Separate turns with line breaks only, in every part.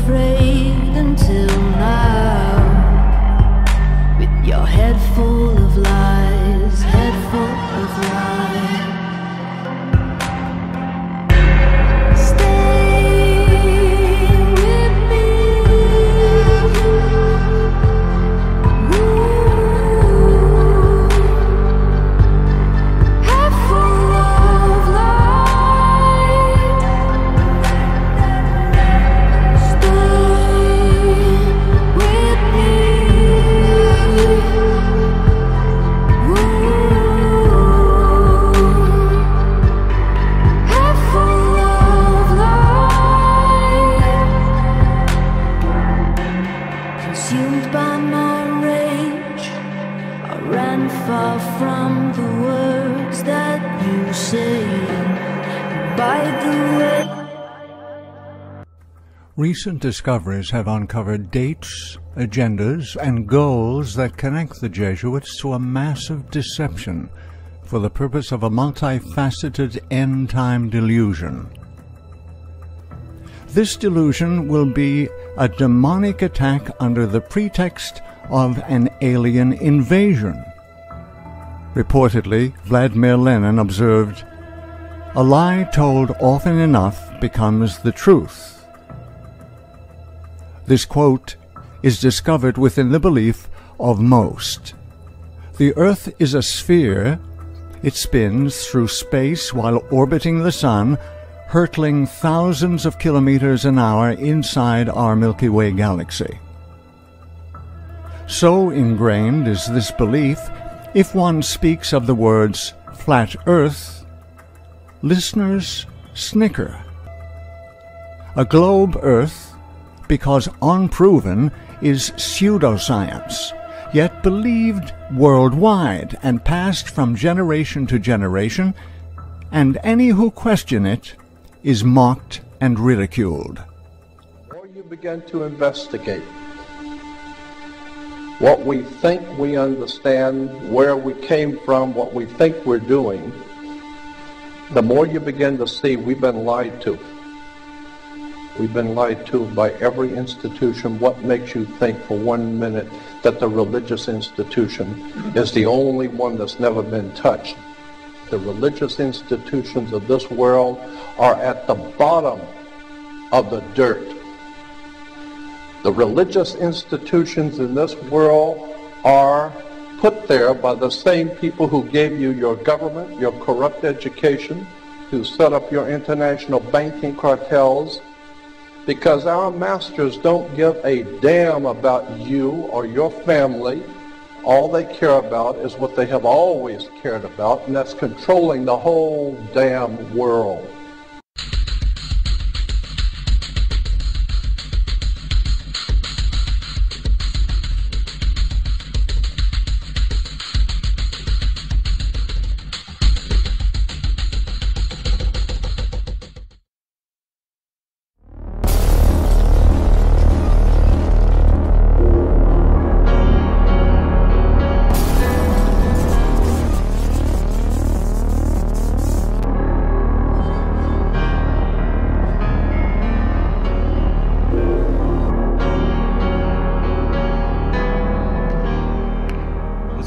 afraid until now. With your head full of lies, head full of lies. Consumed by my rage, I ran far from the words that you say. And by the way,
recent discoveries have uncovered dates, agendas, and goals that connect the Jesuits to a massive deception for the purpose of a multifaceted end-time delusion. This delusion will be a demonic attack under the pretext of an alien invasion. Reportedly, Vladimir Lenin observed, "A lie told often enough becomes the truth." This quote is discovered within the belief of most. The Earth is a sphere. It spins through space while orbiting the Sun, hurtling thousands of kilometers an hour inside our Milky Way galaxy. So ingrained is this belief, if one speaks of the words flat Earth, listeners snicker. A globe Earth, because unproven, is pseudoscience, yet believed worldwide and passed from generation to generation, and any who question it is mocked and ridiculed.
The more you begin to investigate what we think we understand, where we came from, what we think we're doing, the more you begin to see we've been lied to. We've been lied to by every institution. What makes you think for 1 minute that the religious institution is the only one that's never been touched? The religious institutions of this world are at the bottom of the dirt. The religious institutions in this world are put there by the same people who gave you your government, your corrupt education, who set up your international banking cartels, because our masters don't give a damn about you or your family. All they care about is what they have always cared about, and that's controlling the whole damn world.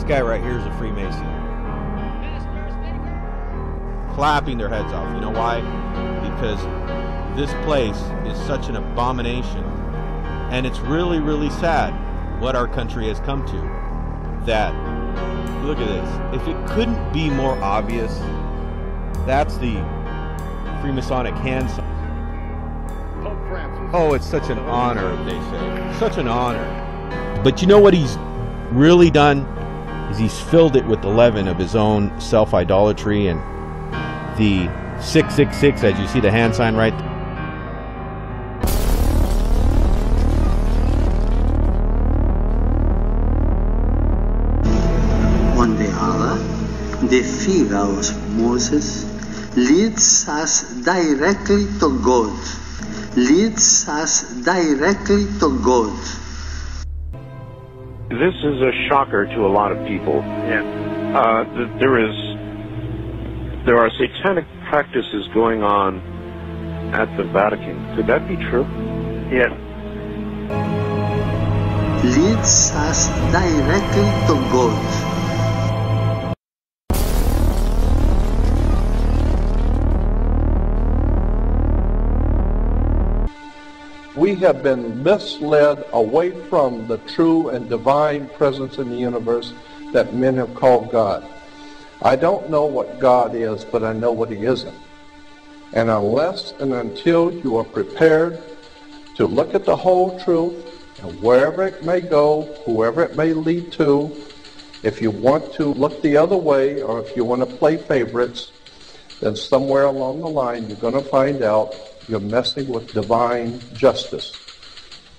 Guy right here is a Freemason. Clapping their heads off. You know why? Because this place is such an abomination, and it's really, really sad what our country has come to. That, look at this. If it couldn't be more obvious, that's the Freemasonic hand sign.
Pope Francis.
Oh, it's such an honor, they say. Such an honor. But you know what he's really done? Is he's filled it with the leaven of his own self-idolatry and the 666, as you see the hand sign right there.
On the other, the figure of Moses leads us directly to God. Leads us directly to God.
This is a shocker to a lot of people.
Yeah.
There are satanic practices going on at the Vatican. Could that be true?
Yes.
leads us directly to God.
We have been misled away from the true and divine presence in the universe that men have called God. I don't know what God is, but I know what He isn't. And unless and until you are prepared to look at the whole truth, and wherever it may go, whoever it may lead to, if you want to look the other way, or if you want to play favorites, then somewhere along the line you're going to find out you're messing with divine justice.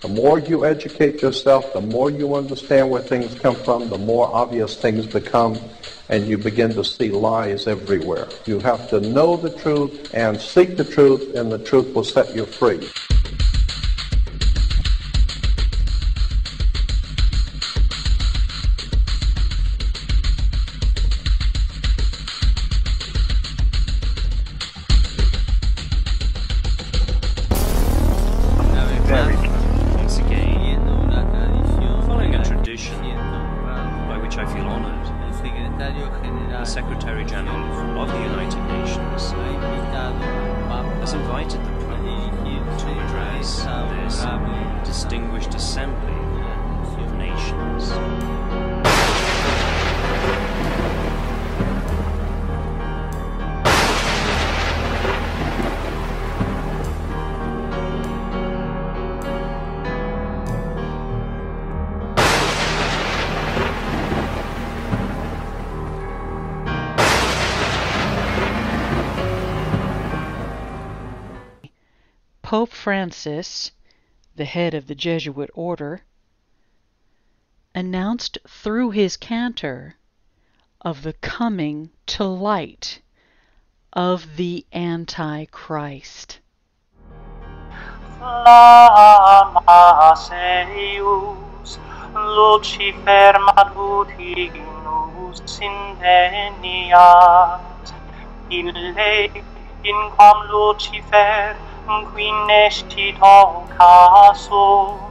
The more you educate yourself, the more you understand where things come from, the more obvious things become, and you begin to see lies everywhere. You have to know the truth and seek the truth, and the truth will set you free.
Pope Francis, the head of the Jesuit order, announced through his cantor of the coming to light of the Antichrist.
Flammas eius, Lucifer matutinus indeniat, ille in quam Lucifer qui nescit occasum,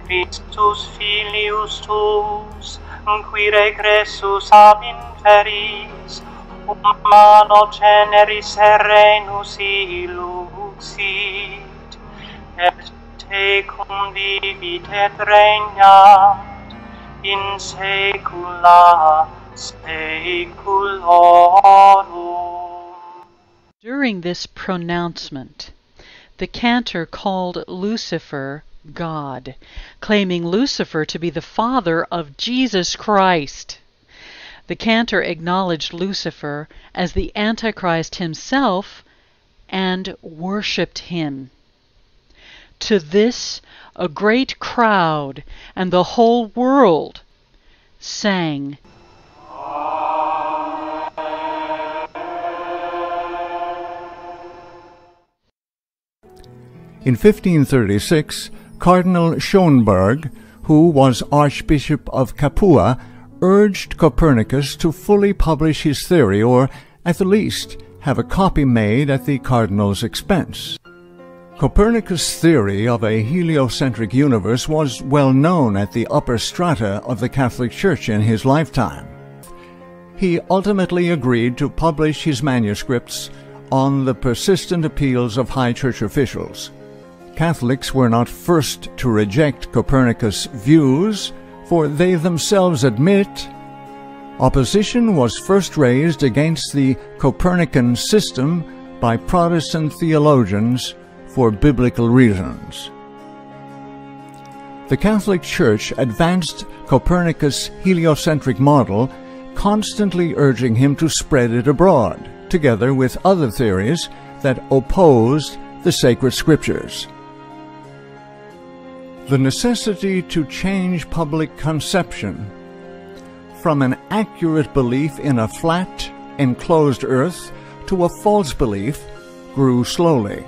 Christus filius tuus, qui regressus ab inferis, humano generis serenus illuxit, et tecum vivit et regnat in saecula saeculorum.
During this pronouncement, the cantor called Lucifer God, claiming Lucifer to be the father of Jesus Christ. The cantor acknowledged Lucifer as the Antichrist himself and worshipped him. To this, a great crowd and the whole world sang,
In 1536, Cardinal Schönberg, who was Archbishop of Capua, urged Copernicus to fully publish his theory, or at the least have a copy made at the cardinal's expense. Copernicus' theory of a heliocentric universe was well known at the upper strata of the Catholic Church in his lifetime. He ultimately agreed to publish his manuscripts on the persistent appeals of high church officials. Catholics were not first to reject Copernicus' views, for they themselves admit opposition was first raised against the Copernican system by Protestant theologians for biblical reasons. The Catholic Church advanced Copernicus' heliocentric model, constantly urging him to spread it abroad, together with other theories that opposed the sacred scriptures. The necessity to change public conception from an accurate belief in a flat, enclosed earth to a false belief grew slowly.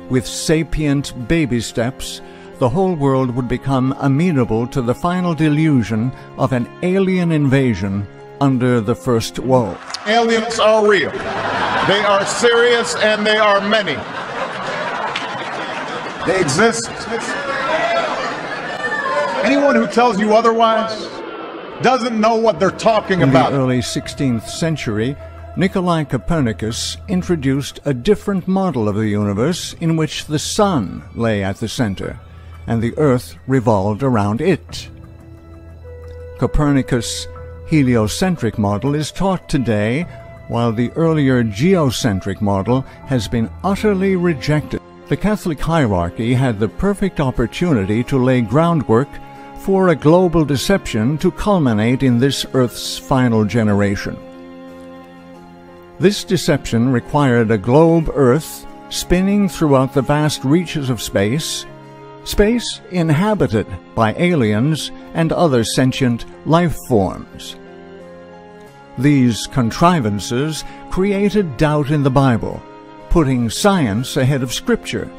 With sapient baby steps, the whole world would become amenable to the final delusion of an alien invasion under the first woe.
Aliens are real. They are serious and they are many. They exist. Anyone who tells you otherwise doesn't know what they're talking about.
In the early 16th century, Nicolae Copernicus introduced a different model of the universe in which the sun lay at the center and the earth revolved around it. Copernicus' heliocentric model is taught today, while the earlier geocentric model has been utterly rejected. The Catholic hierarchy had the perfect opportunity to lay groundwork for a global deception to culminate in this Earth's final generation. This deception required a globe Earth spinning throughout the vast reaches of space, space inhabited by aliens and other sentient life forms. These contrivances created doubt in the Bible, putting science ahead of Scripture,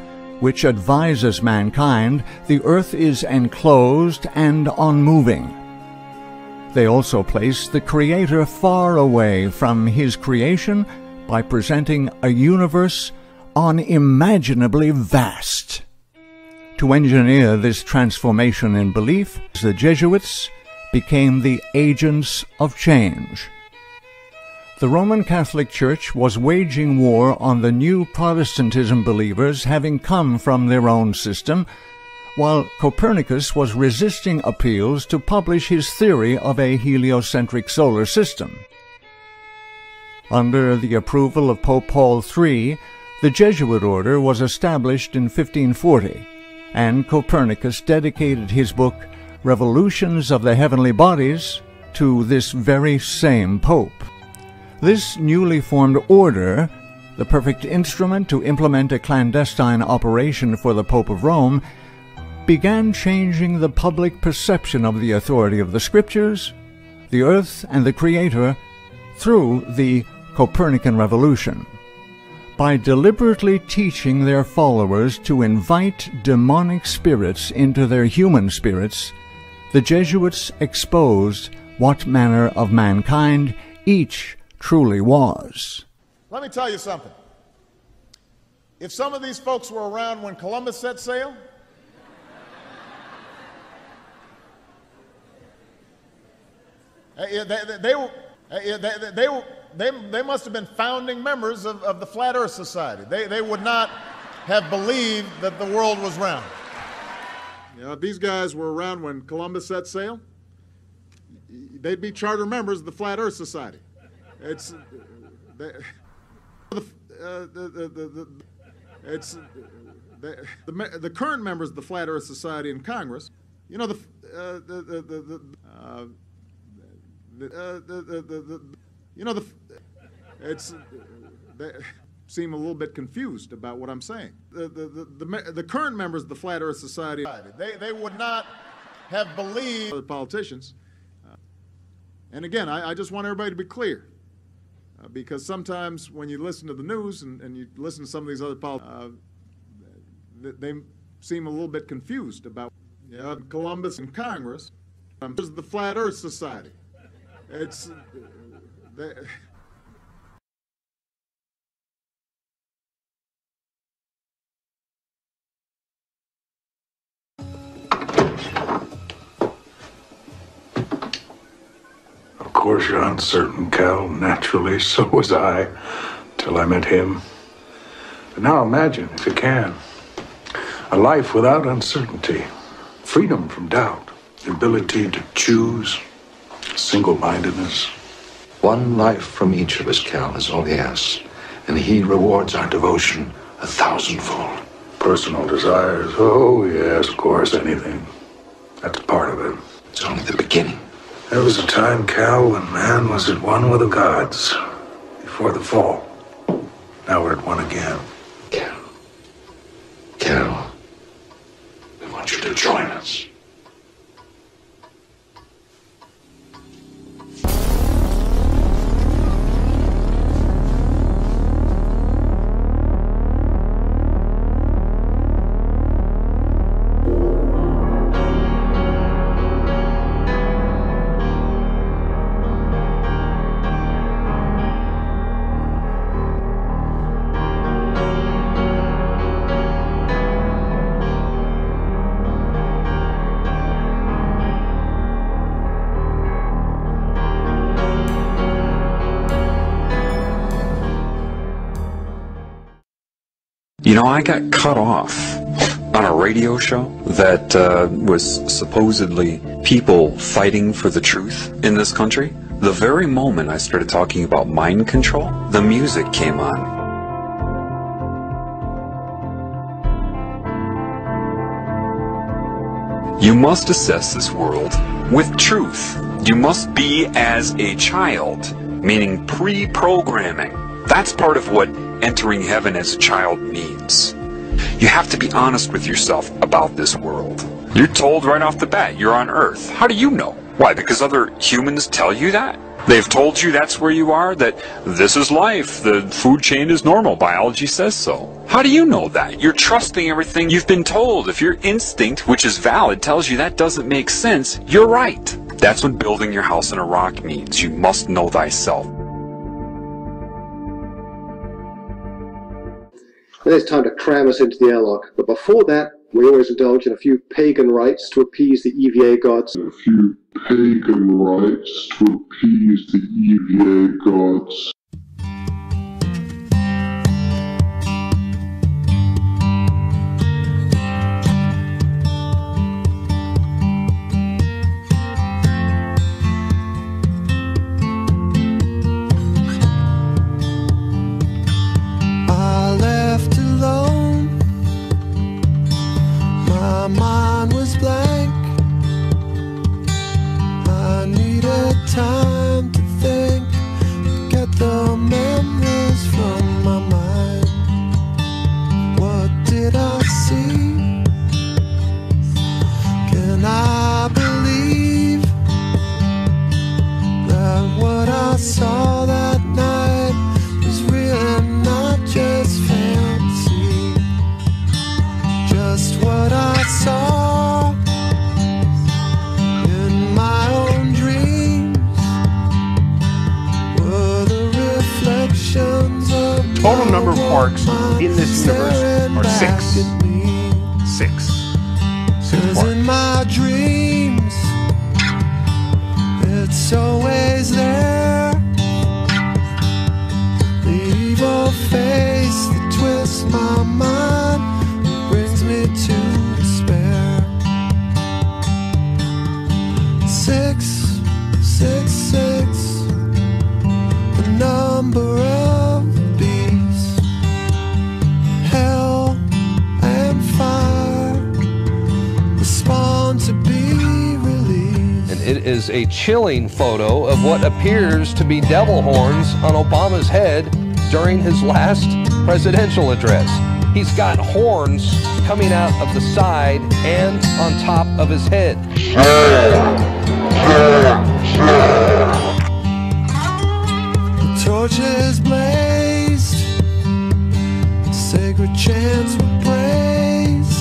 which advises mankind the earth is enclosed and unmoving. They also place the Creator far away from His creation by presenting a universe unimaginably vast. To engineer this transformation in belief, the Jesuits became the agents of change. The Roman Catholic Church was waging war on the new Protestantism believers having come from their own system, while Copernicus was resisting appeals to publish his theory of a heliocentric solar system. Under the approval of Pope Paul III, the Jesuit order was established in 1540, and Copernicus dedicated his book, Revolutions of the Heavenly Bodies, to this very same Pope. This newly formed order, the perfect instrument to implement a clandestine operation for the Pope of Rome, began changing the public perception of the authority of the Scriptures, the earth, and the Creator through the Copernican Revolution. By deliberately teaching their followers to invite demonic spirits into their human spirits, the Jesuits exposed what manner of mankind each truly was.
Let me tell you something. If some of these folks were around when Columbus set sail, they must have been founding members of the Flat Earth Society. They would not have believed that the world was round. You know, if these guys were around when Columbus set sail, they'd be charter members of the Flat Earth Society. It's the current members of the Flat Earth Society in Congress. You know, they seem a little bit confused about what I'm saying. The current members of the Flat Earth Society, they would not have believed other politicians. And again, I just want everybody to be clear, because sometimes when you listen to the news and you listen to some of these other politicians, they seem a little bit confused about Columbus and Congress. This is the Flat Earth Society. It's
Of course you're uncertain, Cal. Naturally, so was I, till I met him. But now imagine, if you can, a life without uncertainty, freedom from doubt, the ability to choose, single-mindedness.
One life from each of us, Cal, is all he asks, and he rewards our devotion 1,000-fold.
Personal desires, oh yes, of course, anything. That's part of it.
It's only the beginning.
There was a time, Cal, when man was at one with the gods, before the fall. Now we're at one again.
Cal, we want you to join us.
You know, I got cut off on a radio show that was supposedly people fighting for the truth in this country. The very moment I started talking about mind control, the music came on. You must assess this world with truth. You must be as a child, meaning pre-programming. That's part of what entering heaven as a child means. You have to be honest with yourself about this world. You're told right off the bat you're on Earth. How do you know? Why? Because other humans tell you that? They've told you that's where you are, that this is life, the food chain is normal, biology says so. How do you know that? You're trusting everything you've been told. If your instinct, which is valid, tells you that doesn't make sense, you're right. That's what building your house in a rock means. You must know thyself.
And it's time to cram us into the airlock. But before that, we always indulge in a few pagan rites to appease the EVA gods.
A few pagan rites to appease the EVA gods.
My mind was blank. I needed time to think, get the memories from my mind. What did I see? Can I believe that what I saw that night was real and not just fantasy? Just what I saw in my own dreams were the reflections of
total number of quarks in this universe are 6. 6 quarks.
In my dreams, it's always there. The evil face that twists my mind brings me to despair. 6, 6, 6, the number of the beast. Hell and fire respond to be released.
And it is a chilling photo of what appears to be devil horns on Obama's head during his last presidential address. He's got horns coming out of the side and on top of his head.
The torches blazed, sacred chants were praised,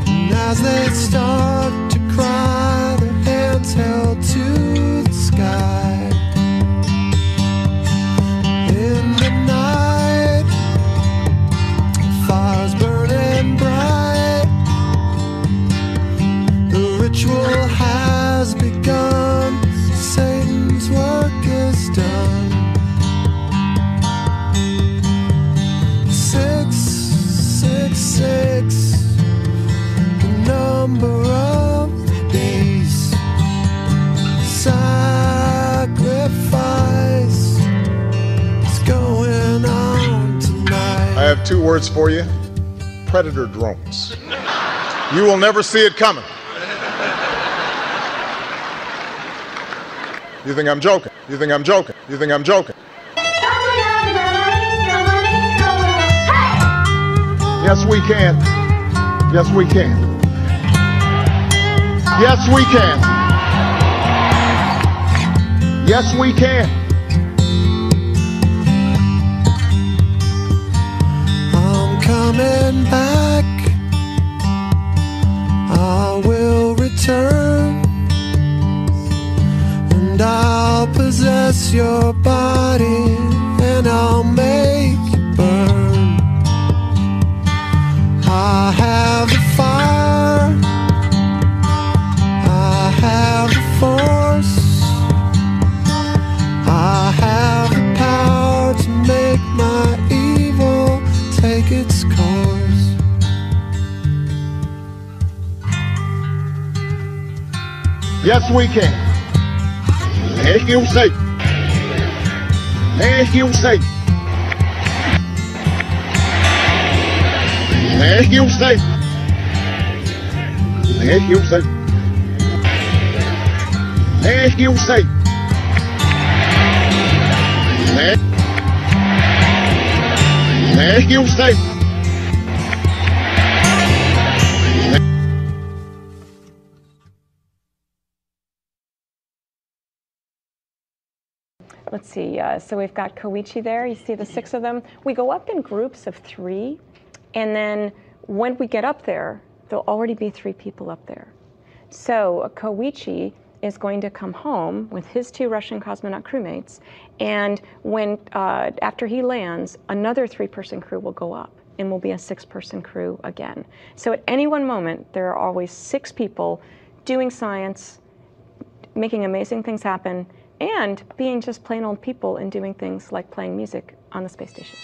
and as they start to cry, their hands held to the sky. In the night, fires burning bright, the ritual has begun, Satan's work is done. 6, 6, 6, the number of the beast. Sacrifice is going on tonight.
I have 2 words for you. Predator drones. You will never see it coming. You think I'm joking? You think I'm joking? You think I'm joking? Yes, we can. Yes, we can. Yes, we can. Yes, we can.
I'm coming back. I will return, and I'll possess your body, and I'll make you burn. I have the fire, I have the force, I have the power to make my evil
Yes, we can. Thank you, say. Thank you, say. Thank you, say. Thank you, say. Thank you, say. Thank you, say.
Let's see, so we've got Koichi there. You see the 6 of them. We go up in groups of 3, and then when we get up there, there'll already be 3 people up there. So Koichi is going to come home with his 2 Russian cosmonaut crewmates, and when after he lands, another 3-person crew will go up, and will be a 6-person crew again. So at any one moment, there are always 6 people doing science, making amazing things happen, and being just plain old people and doing things like playing music on the space station.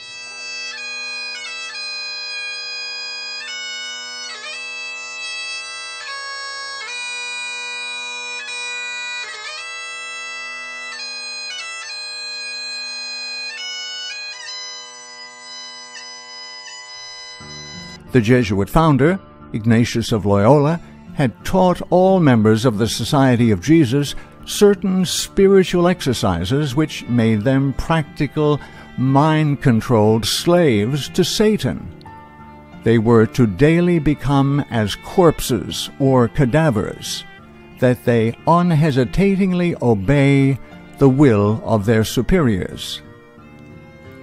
The Jesuit founder, Ignatius of Loyola, had taught all members of the Society of Jesus certain spiritual exercises which made them practical, mind-controlled slaves to Satan. They were to daily become as corpses or cadavers, that they unhesitatingly obey the will of their superiors.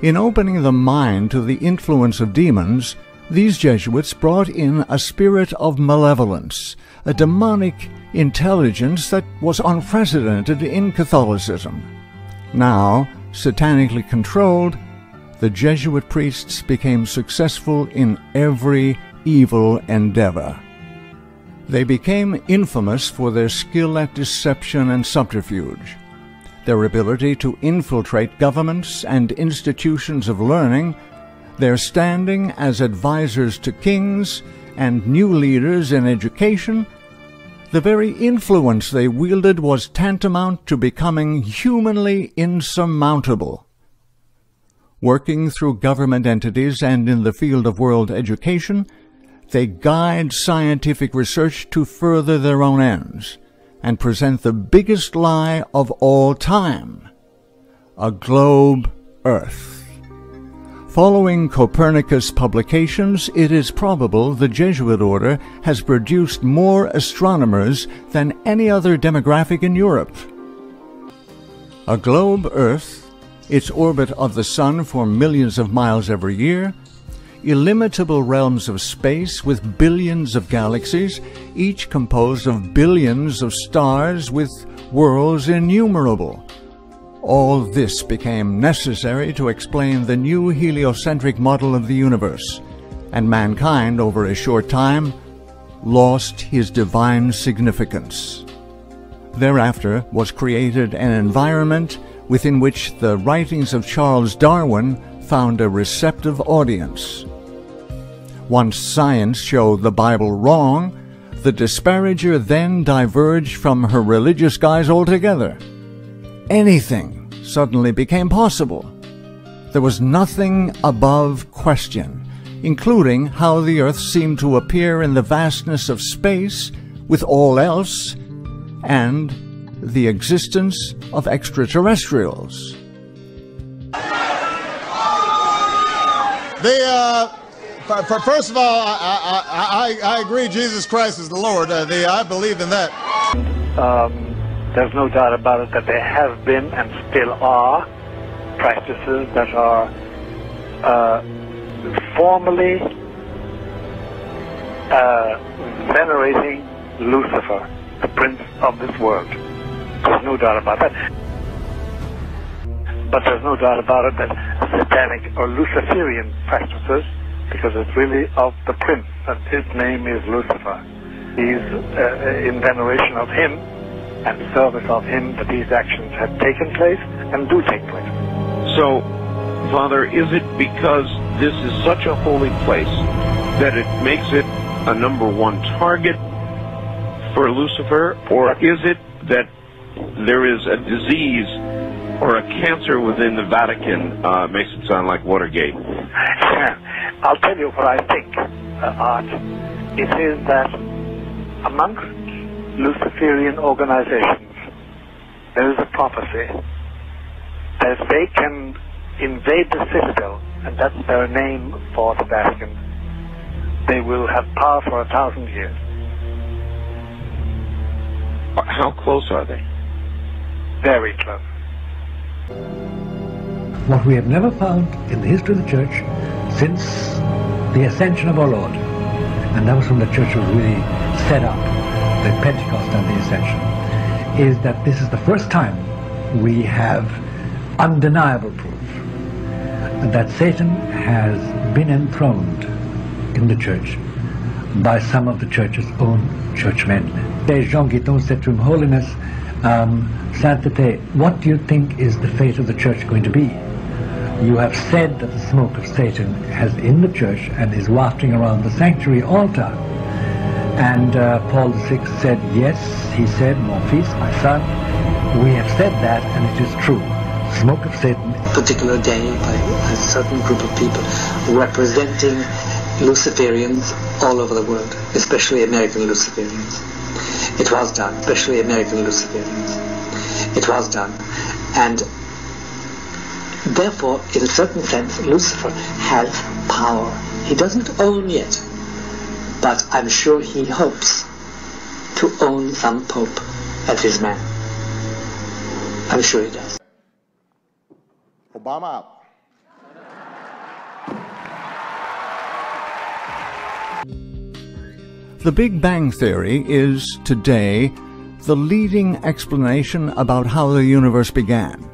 In opening the mind to the influence of demons, these Jesuits brought in a spirit of malevolence, a demonic intelligence that was unprecedented in Catholicism. Now, satanically controlled, the Jesuit priests became successful in every evil endeavor. They became infamous for their skill at deception and subterfuge, their ability to infiltrate governments and institutions of learning, their standing as advisors to kings and new leaders in education. The very influence they wielded was tantamount to becoming humanly insurmountable. Working through government entities and in the field of world education, they guide scientific research to further their own ends and present the biggest lie of all time, a globe Earth. Following Copernicus' publications, it is probable the Jesuit order has produced more astronomers than any other demographic in Europe. A globe Earth, its orbit of the Sun for millions of miles every year, illimitable realms of space with billions of galaxies, each composed of billions of stars with worlds innumerable. All this became necessary to explain the new heliocentric model of the universe, and mankind, over a short time, lost his divine significance. Thereafter was created an environment within which the writings of Charles Darwin found a receptive audience. Once science showed the Bible wrong, the disparager then diverged from her religious guise altogether. Anything suddenly became possible. There was nothing above question, including how the Earth seemed to appear in the vastness of space with all else, and the existence of extraterrestrials.
First of all, I agree Jesus Christ is the Lord. I believe in that.
There's no doubt about it that there have been and still are practices that are formally venerating Lucifer, the prince of this world. There's no doubt about that. But there's no doubt about it that satanic or Luciferian practices, because it's really of the prince, and his name is Lucifer. He's in veneration of him and service of him that these actions have taken place and do take place.
So, Father, is it because this is such a holy place that it makes it a #1 target for Lucifer, or is it that there is a disease or a cancer within the Vatican? Makes it sound like Watergate.
I'll tell you what I think, Art. It is that amongst Luciferian organizations, there is a prophecy that if they can invade the citadel, and that's their name for the Vatican, they will have power for 1,000 years.
How close are they?
Very close.
What we have never found in the history of the Church since the ascension of our Lord, and that was when the Church was really set up, the Pentecost and the ascension, is that this is the first time we have undeniable proof that Satan has been enthroned in the Church by some of the Church's own churchmen. Jean Guiton said to him, Holiness, Sanctity, what do you think is the fate of the Church going to be? You have said that the smoke of Satan has in the Church and is wafting around the sanctuary altar. And Paul VI said, yes, he said, mon fils, my son, we have said that and it is true. Smoke of Satan.
Particular day by a certain group of people representing Luciferians all over the world, especially American Luciferians. It was done, especially American Luciferians. It was done. And therefore, in a certain sense, Lucifer has power. He doesn't own yet, but I'm sure he hopes to own some pope as his man. I'm sure he does.
Obama out.
The Big Bang Theory is, today, the leading explanation about how the universe began.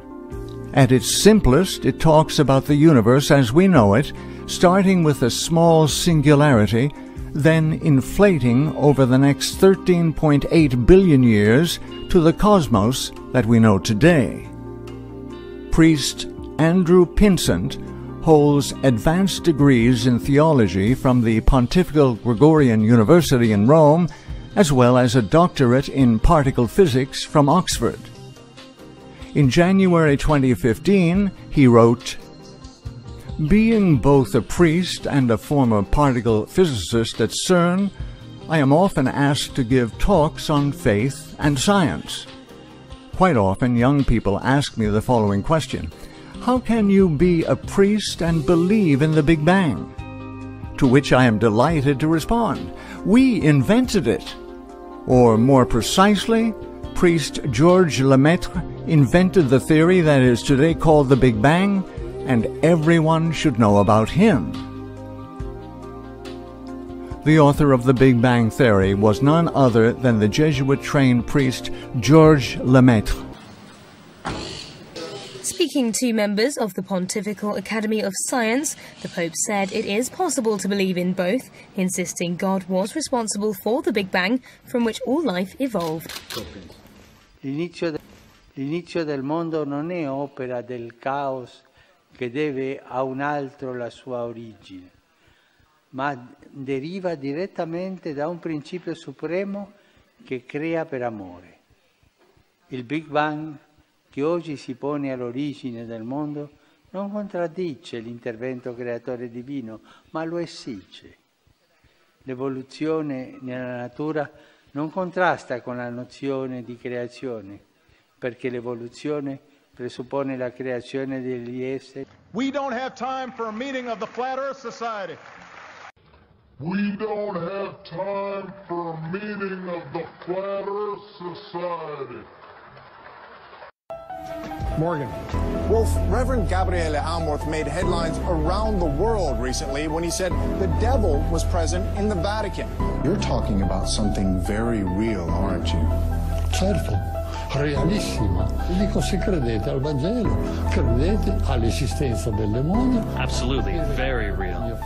At its simplest, it talks about the universe as we know it, starting with a small singularity, then inflating over the next 13.8 billion years to the cosmos that we know today. Priest Andrew Pinsent holds advanced degrees in theology from the Pontifical Gregorian University in Rome, as well as a doctorate in particle physics from Oxford. In January 2015, he wrote, "Being both a priest and a former particle physicist at CERN, I am often asked to give talks on faith and science. Quite often, young people ask me the following question: how can you be a priest and believe in the Big Bang? To which I am delighted to respond, we invented it. Or more precisely, priest Georges Lemaitre invented the theory that is today called the Big Bang, and everyone should know about him." The author of the Big Bang Theory was none other than the Jesuit-trained priest Georges Lemaitre.
Speaking to members of the Pontifical Academy of Science, the Pope said it is possible to believe in both, insisting God was responsible for the Big Bang from which all life evolved.
L'inizio del mondo non è opera del caos che deve a un altro la sua origine, ma deriva direttamente da un principio supremo che crea per amore. Il Big Bang, che oggi si pone all'origine del mondo, non contraddice l'intervento creatore divino, ma lo esige. L'evoluzione nella natura non contrasta con la nozione di creazione, perché l'evoluzione presuppone la creazione degli esseri.
We don't have time for a meeting of the Flat Earth Society.
We don't have time for a meeting of the Flat Earth Society.
Morgan. Wolf, Reverend Gabriele Amorth made headlines around the world recently when he said the devil was present in the Vatican.
You're talking about something very real, aren't you?
Certo, realissima. Dico, se credete al Vangelo, credete all'esistenza del demonio.
Absolutely, very real.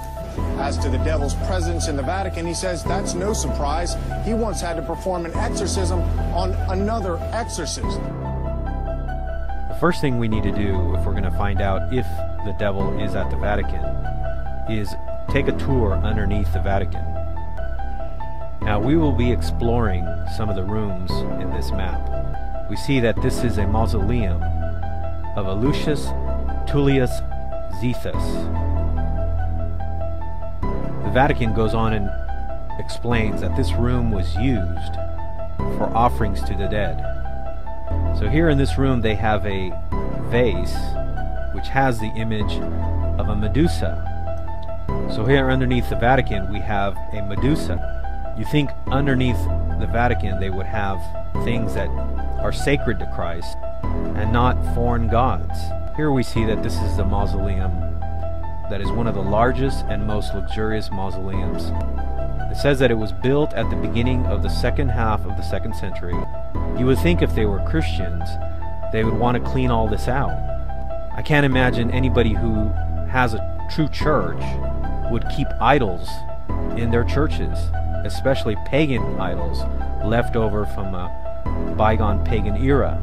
As to the devil's presence in the Vatican, he says that's no surprise. He once had to perform an exorcism on another exorcist.
The first thing we need to do if we're going to find out if the devil is at the Vatican is take a tour underneath the Vatican.
Now we will be exploring some of the rooms in this map. We see that this is a mausoleum of Lucius Tullius Zethus. The Vatican goes on and explains that this room was used for offerings to the dead. So here in this room they have a vase which has the image of a Medusa. So here underneath the Vatican we have a Medusa. You think underneath the Vatican they would have things that are sacred to Christ and not foreign gods. Here we see that this is the mausoleum that is one of the largest and most luxurious mausoleums. It says that it was built at the beginning of the second half of the 2nd century. You would think if they were Christians, they would want to clean all this out. I can't imagine anybody who has a true church would keep idols in their churches, especially pagan idols left over from a bygone pagan era.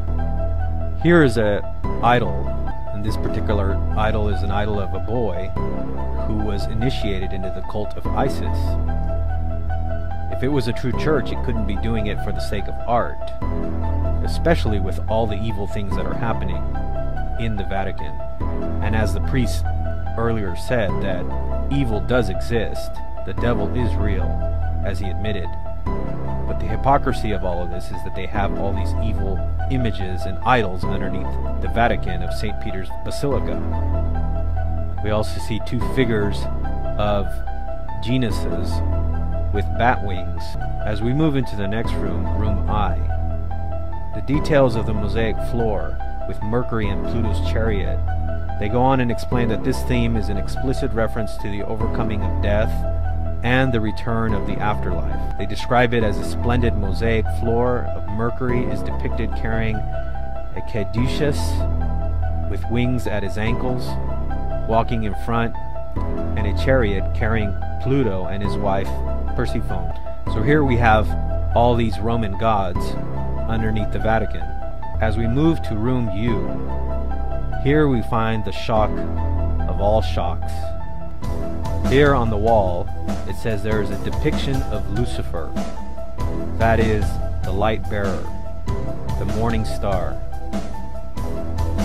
Here is an idol, and this particular idol is an idol of a boy who was initiated into the cult of Isis. If it was a true church, it couldn't be doing it for the sake of art, especially with all the evil things that are happening in the Vatican. And as the priest earlier said, that evil does exist, the devil is real, as he admitted. But the hypocrisy of all of this is that they have all these evil images and idols underneath the Vatican of St. Peter's Basilica. We also see 2 figures of genuses with bat wings. As we move into the next room, room I, the details of the mosaic floor with Mercury and Pluto's chariot, they go on and explain that this theme is an explicit reference to the overcoming of death and the return of the afterlife. They describe it as a splendid mosaic floor of Mercury is depicted carrying a caduceus with wings at his ankles, walking in front, and a chariot carrying Pluto and his wife Persephone. So here we have all these Roman gods underneath the Vatican. As we move to room U, here we find the shock of all shocks. Here on the wall, it says there is a depiction of Lucifer. That is the light bearer, the morning star.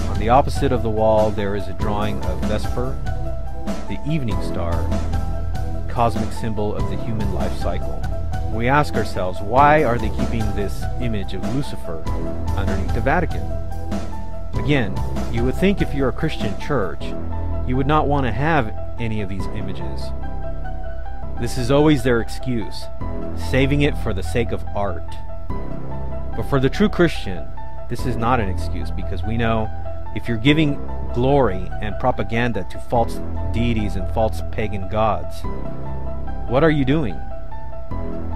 On the opposite of the wall, there is a drawing of Vesper, the evening star, cosmic symbol of the human life cycle. We ask ourselves, why are they keeping this image of Lucifer underneath the Vatican? Again, you would think if you're a Christian church, you would not want to have any of these images. This is always their excuse, saving it for the sake of art. But for the true Christian, this is not an excuse, because we know if you're giving glory and propaganda to false deities and false pagan gods, what are you doing?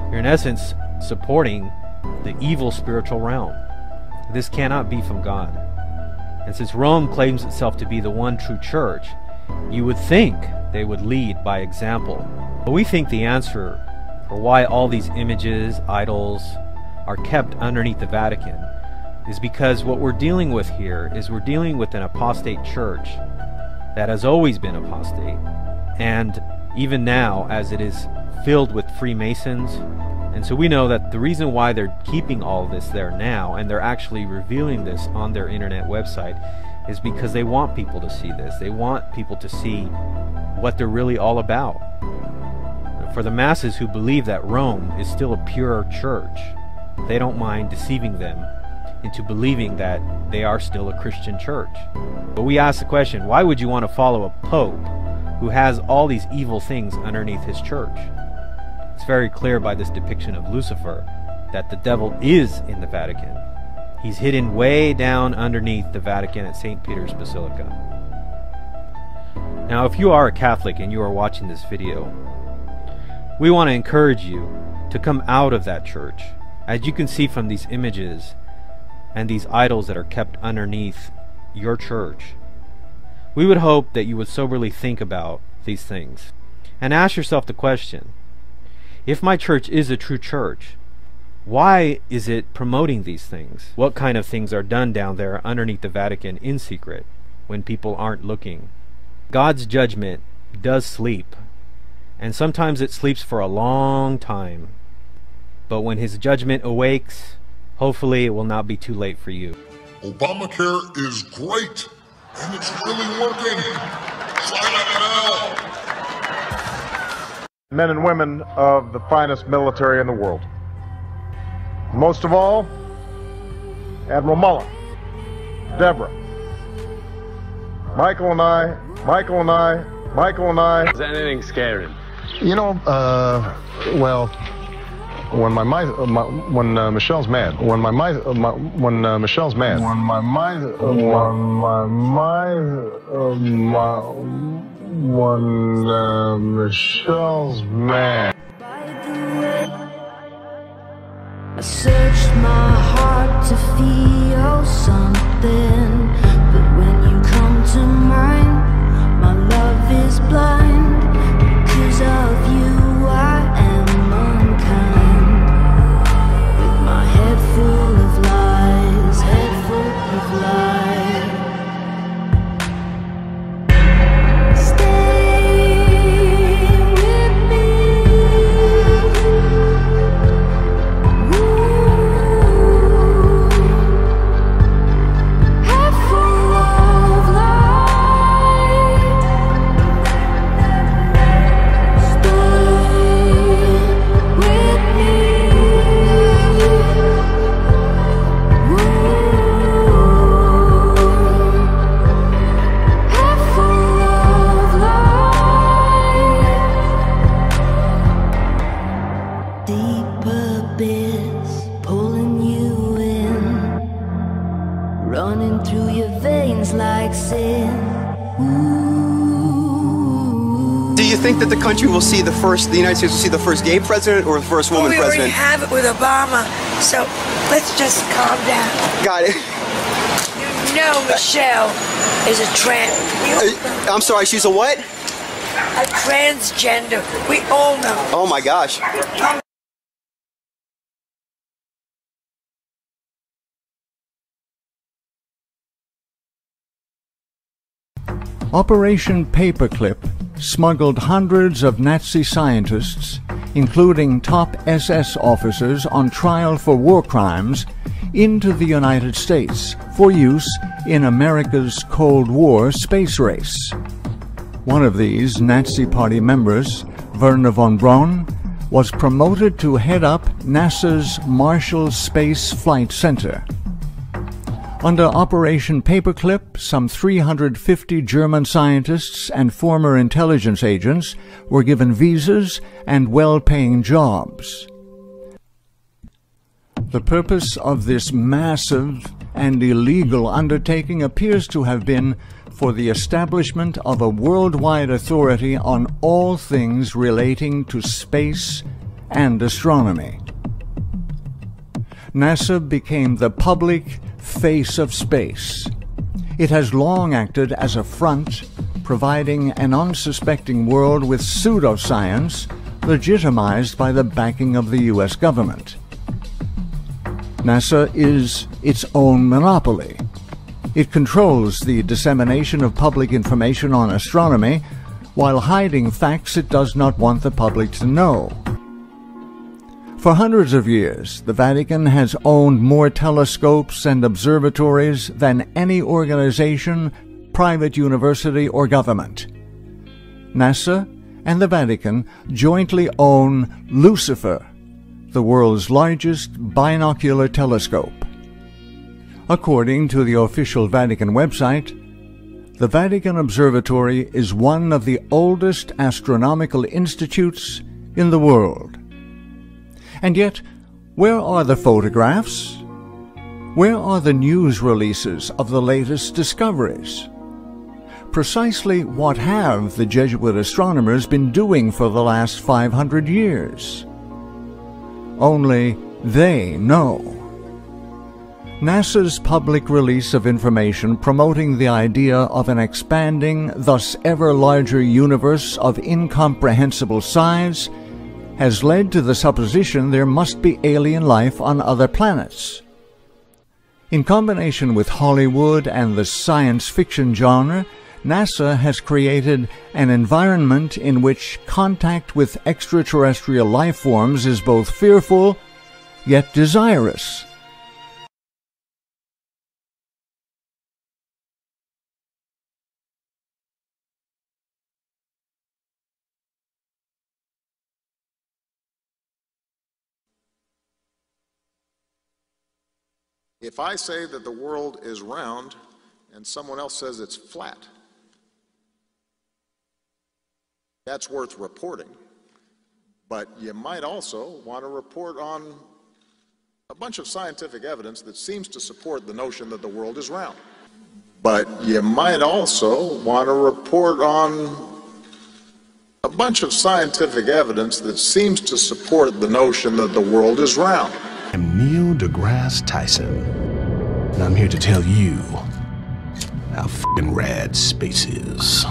You're in essence supporting the evil spiritual realm. This cannot be from God. And since Rome claims itself to be the one true church, you would think they would lead by example. But we think the answer for why all these images, idols, are kept underneath the Vatican is because what we're dealing with here is we're dealing with an apostate church that has always been apostate, and even now as it is filled with Freemasons. And so we know that the reason why they're keeping all this there now, and they're actually revealing this on their internet website, is because they want people to see this. They want people to see what they're really all about. For the masses who believe that Rome is still a pure church, they don't mind deceiving them into believing that they are still a Christian church. But we ask the question, why would you want to follow a pope who has all these evil things underneath his church? It's very clear by this depiction of Lucifer that the devil is in the Vatican. He's hidden way down underneath the Vatican at St. Peter's Basilica. Now, if you are a Catholic and you are watching this video, we want to encourage you to come out of that church. As you can see from these images and these idols that are kept underneath your church, we would hope that you would soberly think about these things and ask yourself the question, if my church is a true church, why is it promoting these things? What kind of things are done down there underneath the Vatican in secret when people aren't looking? God's judgment does sleep, and sometimes it sleeps for a long time. But when his judgment awakes, hopefully it will not be too late for you.
Obamacare is great, and it's really working. Sign up now.
Men and women of the finest military in the world. Most of all, Admiral Mullen, Deborah, Michael and I.
Is that anything scary?
You know, well, when Michelle's mad, when Michelle's mad,
I searched my heart to feel something, but when you come to mine, my love is blind. Because of you I am unkind, with my head full of lies, head full of lies. Stay with me. Head full of lies. Deep abyss pulling you in, running through your veins like sin.
Do you think that the country will see the United States will see the first gay president or the first woman
we already
president?
have it with Obama, so let's just calm down.
Got it.
You know Michelle is a
I'm sorry, she's a what?
a transgender. We all know.
Oh my gosh.
Operation Paperclip smuggled hundreds of Nazi scientists, including top SS officers on trial for war crimes, into the United States for use in America's Cold War space race. One of these Nazi Party members, Wernher von Braun, was promoted to head up NASA's Marshall Space Flight Center. Under Operation Paperclip, some 350 German scientists and former intelligence agents were given visas and well-paying jobs. The purpose of this massive and illegal undertaking appears to have been for the establishment of a worldwide authority on all things relating to space and astronomy. NASA became the public face of space. It has long acted as a front, providing an unsuspecting world with pseudoscience legitimized by the backing of the U.S. government. NASA is its own monopoly. It controls the dissemination of public information on astronomy while hiding facts it does not want the public to know. For hundreds of years, the Vatican has owned more telescopes and observatories than any organization, private university, or government. NASA and the Vatican jointly own Lucifer, the world's largest binocular telescope. According to the official Vatican website, the Vatican Observatory is one of the oldest astronomical institutes in the world. And yet, where are the photographs? Where are the news releases of the latest discoveries? Precisely what have the Jesuit astronomers been doing for the last 500 years? Only they know. NASA's public release of information promoting the idea of an expanding, thus ever larger universe of incomprehensible size has led to the supposition there must be alien life on other planets. In combination with Hollywood and the science fiction genre, NASA has created an environment in which contact with extraterrestrial life forms is both fearful yet desirous.
If I say that the world is round and someone else says it's flat, that's worth reporting. But you might also want to report on a bunch of scientific evidence that seems to support the notion that the world is round. But you might also want to report on a bunch of scientific evidence that seems to support the notion that the world is round.
I'm Neil deGrasse Tyson, and I'm here to tell you how f***ing rad space is.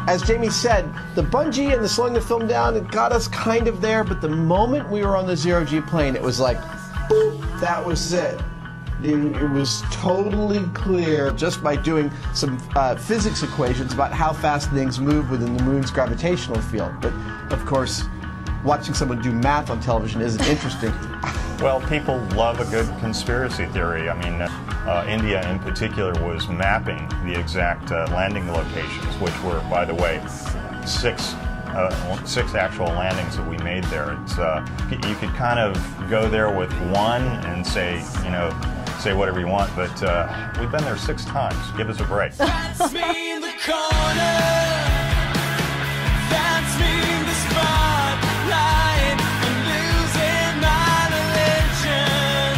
As Jamie said, the bungee and the slowing the film down, it got us kind of there, but the moment we were on the zero-G plane, it was like, boop, that was it. It was totally clear just by doing some physics equations about how fast things move within the moon's gravitational field. But, of course, watching someone do math on television isn't interesting.
Well, people love a good conspiracy theory. I mean, India in particular was mapping the exact landing locations, which were, by the way, six actual landings that we made there. It's, you could kind of go there with one and say, you know, say whatever you want, but we've been there 6 times. Give us a break.
That's me in the corner. That's me in the spotlight. I'm losing my religion.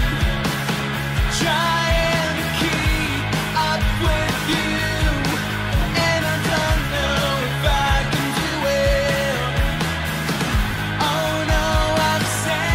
Trying to keep up with you, and I don't know if I can do it. Oh no, I've said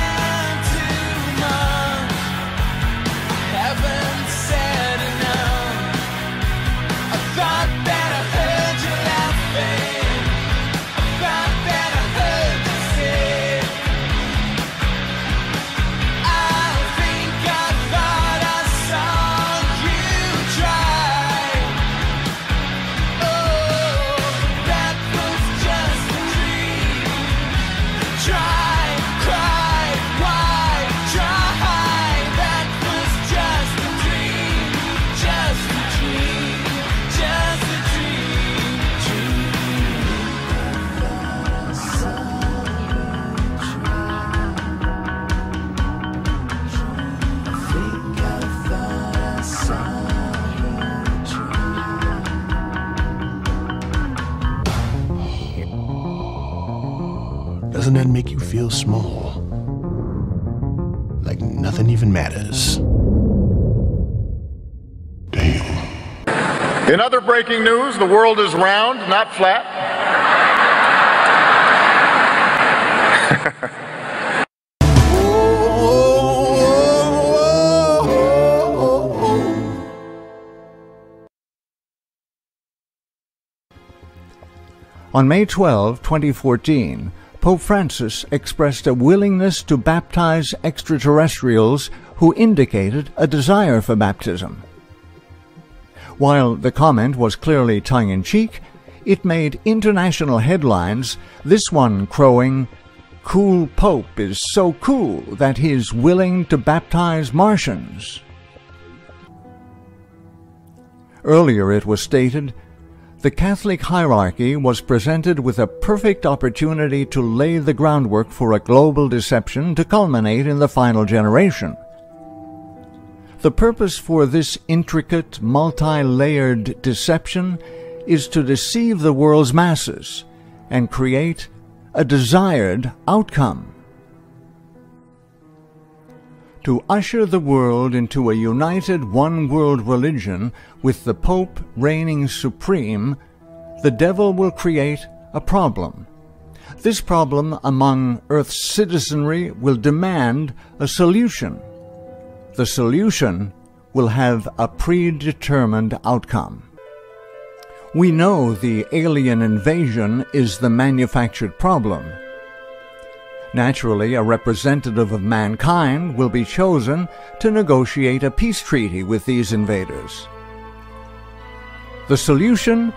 real small. Like nothing even matters.
In other breaking news, the world is round, not flat.
On May 12, 2014, Pope Francis expressed a willingness to baptize extraterrestrials who indicated a desire for baptism. While the comment was clearly tongue-in-cheek, it made international headlines, this one crowing, "Cool Pope is so cool that he's willing to baptize Martians." Earlier it was stated, the Catholic hierarchy was presented with a perfect opportunity to lay the groundwork for a global deception to culminate in the final generation. The purpose for this intricate, multi-layered deception is to deceive the world's masses and create a desired outcome. To usher the world into a united one-world religion with the Pope reigning supreme, the devil will create a problem. This problem among Earth's citizenry will demand a solution. The solution will have a predetermined outcome. We know the alien invasion is the manufactured problem. Naturally, a representative of mankind will be chosen to negotiate a peace treaty with these invaders. The solution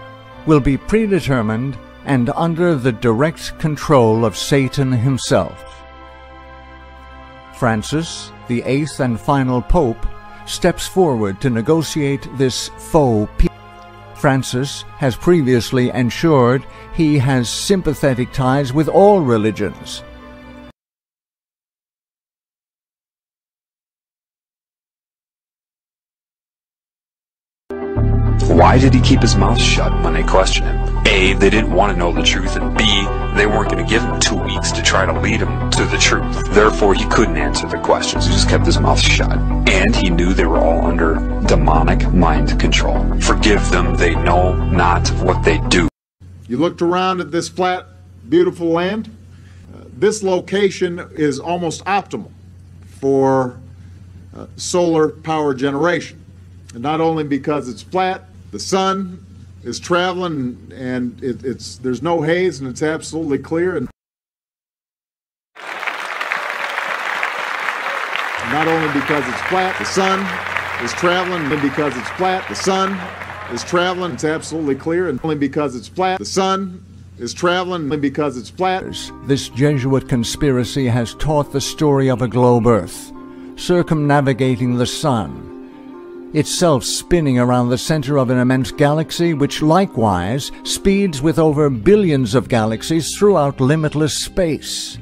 will be predetermined and under the direct control of Satan himself. Francis, the eighth and final Pope, steps forward to negotiate this faux peace. Francis has previously ensured he has sympathetic ties with all religions.
Why did he keep his mouth shut when they questioned him? A, they didn't want to know the truth, and B, they weren't going to give him 2 weeks to try to lead him to the truth. Therefore, he couldn't answer the questions. He just kept his mouth shut. And he knew they were all under demonic mind control. Forgive them, they know not what they do.
You looked around at this flat, beautiful land. This location is almost optimal for solar power generation. And not only because it's flat, the sun is traveling and there's no haze and it's absolutely clear. And not only because it's flat, the sun is traveling, and because it's flat, the sun is traveling, it's absolutely clear, and only because it's flat, the sun is traveling, and because it's flat.
This Jesuit conspiracy has taught the story of a globe Earth, circumnavigating the sun, itself spinning around the center of an immense galaxy which likewise speeds with over billions of galaxies throughout limitless space.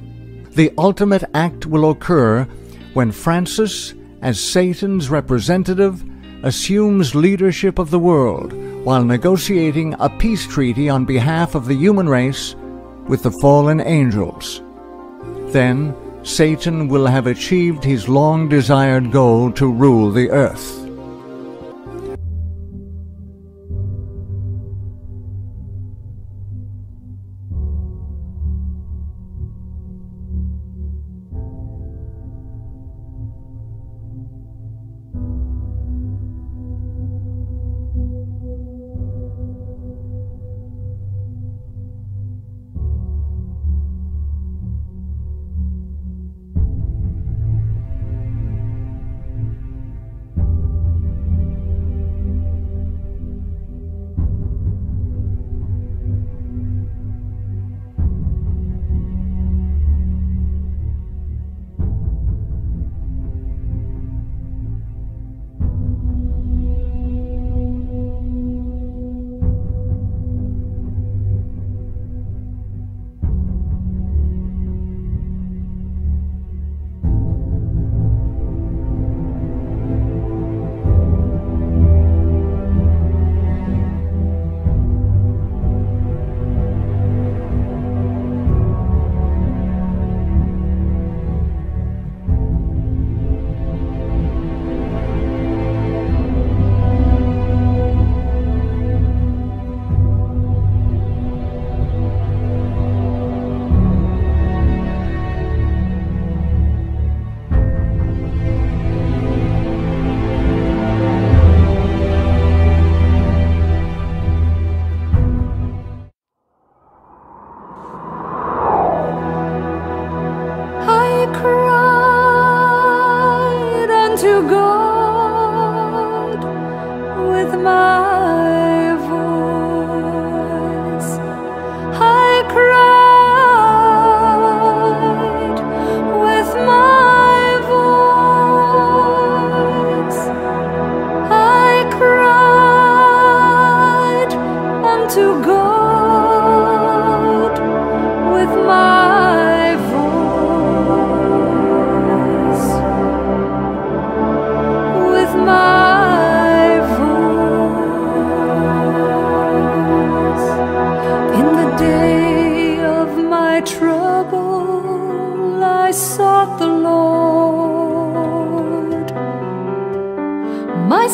The ultimate act will occur when Francis, as Satan's representative, assumes leadership of the world while negotiating a peace treaty on behalf of the human race with the fallen angels. Then Satan will have achieved his long-desired goal to rule the earth.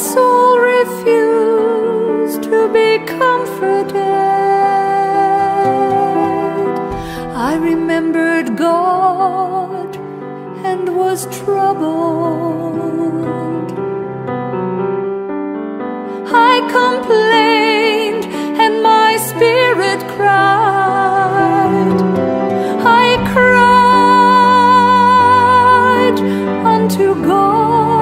soul refused to be comforted. I remembered God and was troubled. I complained and my spirit cried. I cried unto God.